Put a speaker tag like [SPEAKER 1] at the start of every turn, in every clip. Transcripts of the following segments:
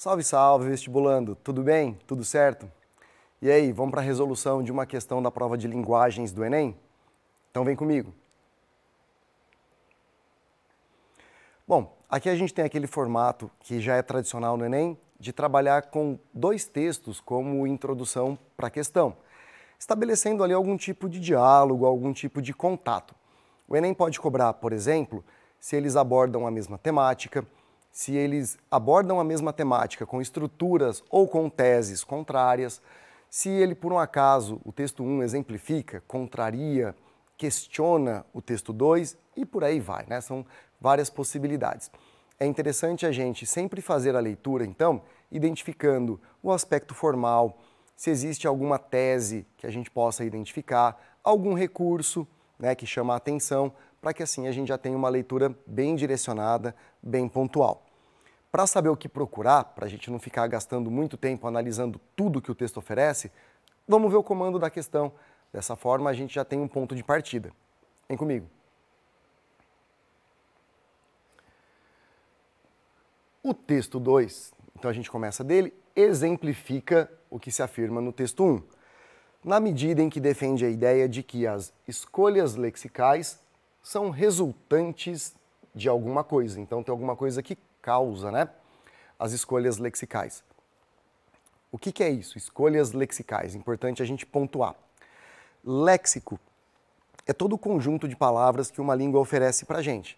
[SPEAKER 1] Salve, salve, vestibulando! Tudo bem? Tudo certo? E aí, vamos para a resolução de uma questão da prova de linguagens do Enem? Então vem comigo. Bom, aqui a gente tem aquele formato que já é tradicional no Enem, de trabalhar com dois textos como introdução para a questão, estabelecendo ali algum tipo de diálogo, algum tipo de contato. O Enem pode cobrar, por exemplo, se eles abordam a mesma temática, se eles abordam a mesma temática com estruturas ou com teses contrárias, se ele, por um acaso, o texto 1 exemplifica, contraria, questiona o texto 2 e por aí vai, né? São várias possibilidades. É interessante a gente sempre fazer a leitura, então, identificando o aspecto formal, se existe alguma tese que a gente possa identificar, algum recurso, né, que chama a atenção, para que assim a gente já tenha uma leitura bem direcionada, bem pontual. Para saber o que procurar, para a gente não ficar gastando muito tempo analisando tudo que o texto oferece, vamos ver o comando da questão. Dessa forma, a gente já tem um ponto de partida. Vem comigo. O texto 2, então a gente começa dele, exemplifica o que se afirma no texto 1, na medida em que defende a ideia de que as escolhas lexicais são resultantes de alguma coisa. Então tem alguma coisa que causa, né, as escolhas lexicais. O que é isso? Escolhas lexicais. Importante a gente pontuar. Léxico é todo o conjunto de palavras que uma língua oferece para a gente.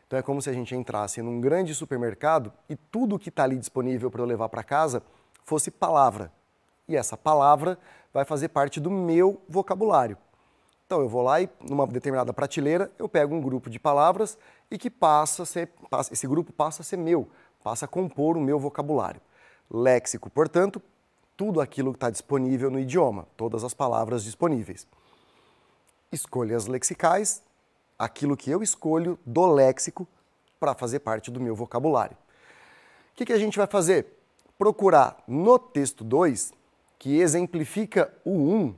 [SPEAKER 1] Então é como se a gente entrasse num grande supermercado e tudo que está ali disponível para eu levar para casa fosse palavra. E essa palavra vai fazer parte do meu vocabulário. Então eu vou lá e numa determinada prateleira eu pego um grupo de palavras e que esse grupo passa a ser meu, passa a compor o meu vocabulário. Léxico, portanto, tudo aquilo que está disponível no idioma, todas as palavras disponíveis. Escolhas lexicais, aquilo que eu escolho do léxico para fazer parte do meu vocabulário. O que a gente vai fazer? Procurar no texto 2, que exemplifica o 1,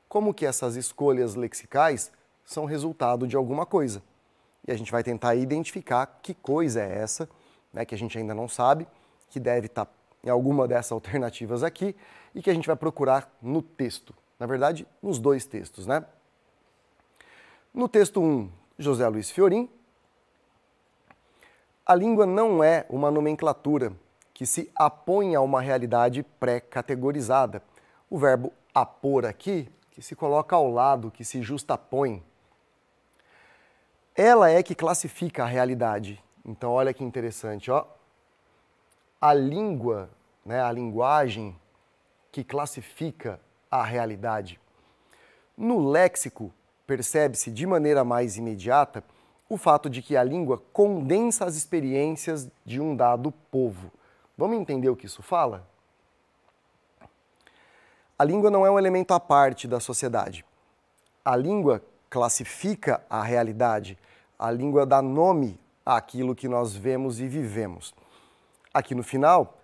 [SPEAKER 1] como que essas escolhas lexicais são resultado de alguma coisa. E a gente vai tentar identificar que coisa é essa, né, que a gente ainda não sabe, que deve estar em alguma dessas alternativas aqui e que a gente vai procurar no texto. Na verdade, nos dois textos, né? No texto 1, José Luiz Fiorin, a língua não é uma nomenclatura que se apõe a uma realidade pré-categorizada. O verbo apor aqui, que se coloca ao lado, que se justapõe. Ela é que classifica a realidade. Então, olha que interessante, ó. A língua, né, a linguagem que classifica a realidade. No léxico, percebe-se de maneira mais imediata o fato de que a língua condensa as experiências de um dado povo. Vamos entender o que isso fala? A língua não é um elemento à parte da sociedade. A língua classifica a realidade. A língua dá nome àquilo que nós vemos e vivemos. Aqui no final,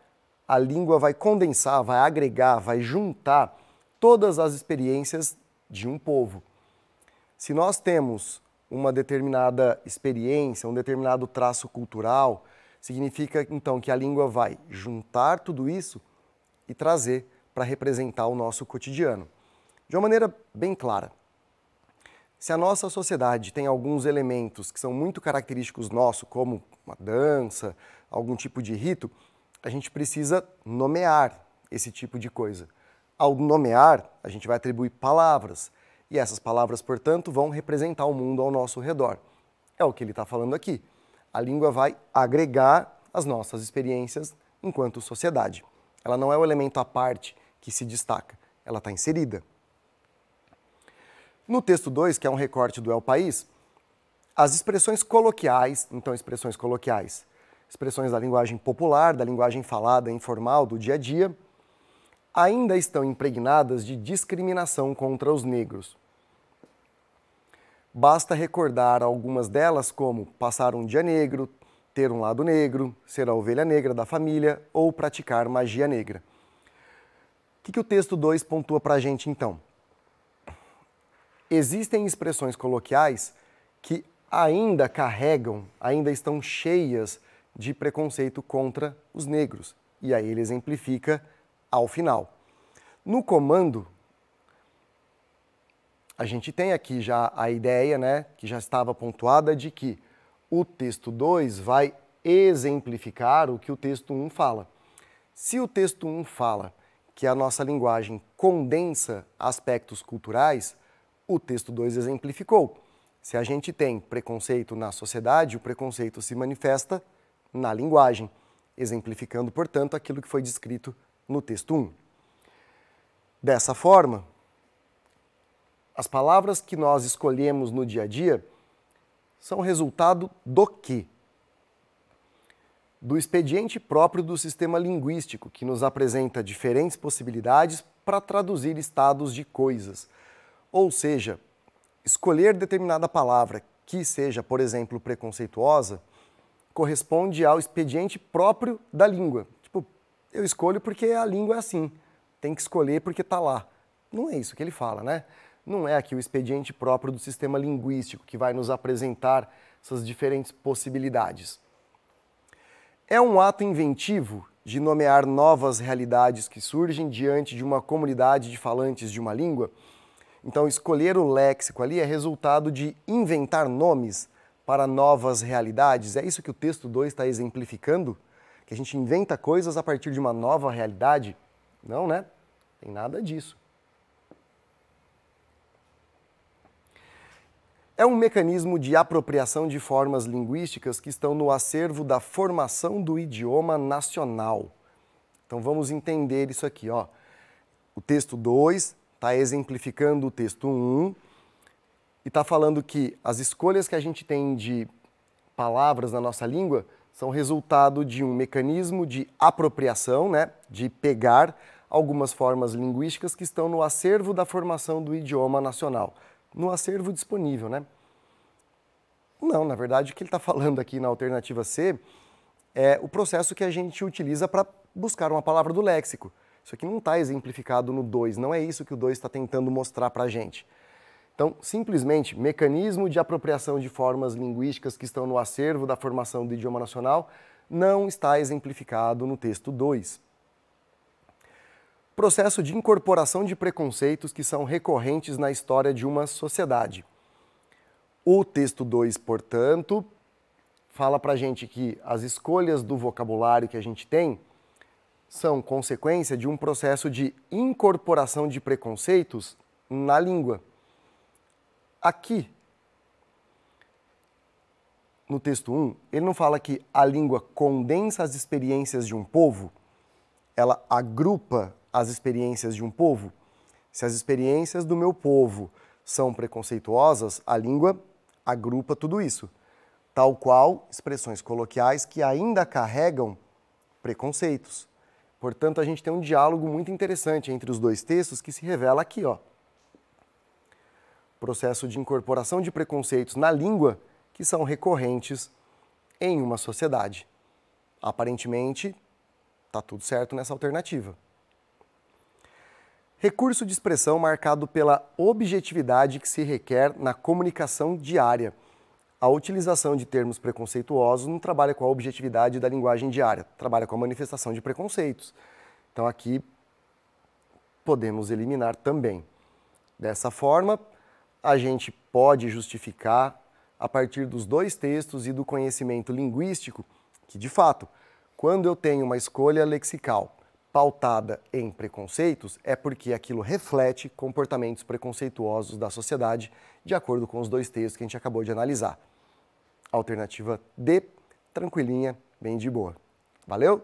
[SPEAKER 1] a língua vai condensar, vai agregar, vai juntar todas as experiências de um povo. Se nós temos uma determinada experiência, um determinado traço cultural, significa então que a língua vai juntar tudo isso e trazer para representar o nosso cotidiano. De uma maneira bem clara. Se a nossa sociedade tem alguns elementos que são muito característicos nossos, como uma dança, algum tipo de rito, a gente precisa nomear esse tipo de coisa. Ao nomear, a gente vai atribuir palavras. E essas palavras, portanto, vão representar o mundo ao nosso redor. É o que ele está falando aqui. A língua vai agregar as nossas experiências enquanto sociedade. Ela não é o elemento à parte que se destaca, ela está inserida. No texto 2, que é um recorte do El País, as expressões coloquiais, então expressões coloquiais, expressões da linguagem popular, da linguagem falada, informal, do dia a dia, ainda estão impregnadas de discriminação contra os negros. Basta recordar algumas delas como passar um dia negro, ter um lado negro, ser a ovelha negra da família ou praticar magia negra. O que o texto 2 pontua para a gente então? Existem expressões coloquiais que ainda carregam, ainda estão cheias de preconceito contra os negros. E aí ele exemplifica ao final. No comando, a gente tem aqui já a ideia, né, que já estava pontuada, de que o texto 2 vai exemplificar o que o texto 1 fala. Se o texto 1 fala que a nossa linguagem condensa aspectos culturais, o texto 2 exemplificou. Se a gente tem preconceito na sociedade, o preconceito se manifesta na linguagem, exemplificando, portanto, aquilo que foi descrito no texto 1. Dessa forma, as palavras que nós escolhemos no dia a dia são resultado do quê? Do expediente próprio do sistema linguístico, que nos apresenta diferentes possibilidades para traduzir estados de coisas. Ou seja, escolher determinada palavra que seja, por exemplo, preconceituosa, corresponde ao expediente próprio da língua. Tipo, eu escolho porque a língua é assim, tem que escolher porque está lá. Não é isso que ele fala, né? Não é aqui o expediente próprio do sistema linguístico que vai nos apresentar essas diferentes possibilidades. É um ato inventivo de nomear novas realidades que surgem diante de uma comunidade de falantes de uma língua. Então, escolher o léxico ali é resultado de inventar nomes para novas realidades. É isso que o texto 2 está exemplificando? Que a gente inventa coisas a partir de uma nova realidade? Não, né? Tem nada disso. É um mecanismo de apropriação de formas linguísticas que estão no acervo da formação do idioma nacional. Então vamos entender isso aqui, ó. O texto 2 está exemplificando o texto 1 e está falando que as escolhas que a gente tem de palavras na nossa língua são resultado de um mecanismo de apropriação, né, de pegar algumas formas linguísticas que estão no acervo da formação do idioma nacional. No acervo disponível, né? Não, na verdade, o que ele está falando aqui na alternativa C é o processo que a gente utiliza para buscar uma palavra do léxico. Isso aqui não está exemplificado no 2, não é isso que o 2 está tentando mostrar para a gente. Então, simplesmente, mecanismo de apropriação de formas linguísticas que estão no acervo da formação do idioma nacional não está exemplificado no texto 2. Processo de incorporação de preconceitos que são recorrentes na história de uma sociedade. O texto 2, portanto, fala para a gente que as escolhas do vocabulário que a gente tem são consequência de um processo de incorporação de preconceitos na língua. Aqui, no texto 1, ele não fala que a língua condensa as experiências de um povo, ela agrupa as experiências de um povo. Se as experiências do meu povo são preconceituosas, a língua agrupa tudo isso, tal qual expressões coloquiais que ainda carregam preconceitos. Portanto, a gente tem um diálogo muito interessante entre os dois textos que se revela aqui, ó. Processo de incorporação de preconceitos na língua que são recorrentes em uma sociedade. Aparentemente, está tudo certo nessa alternativa. Recurso de expressão marcado pela objetividade que se requer na comunicação diária. A utilização de termos preconceituosos não trabalha com a objetividade da linguagem diária, trabalha com a manifestação de preconceitos. Então aqui podemos eliminar também. Dessa forma, a gente pode justificar, a partir dos dois textos e do conhecimento linguístico, que de fato, quando eu tenho uma escolha lexical pautada em preconceitos, é porque aquilo reflete comportamentos preconceituosos da sociedade, de acordo com os dois textos que a gente acabou de analisar. Alternativa D, tranquilinha, bem de boa. Valeu?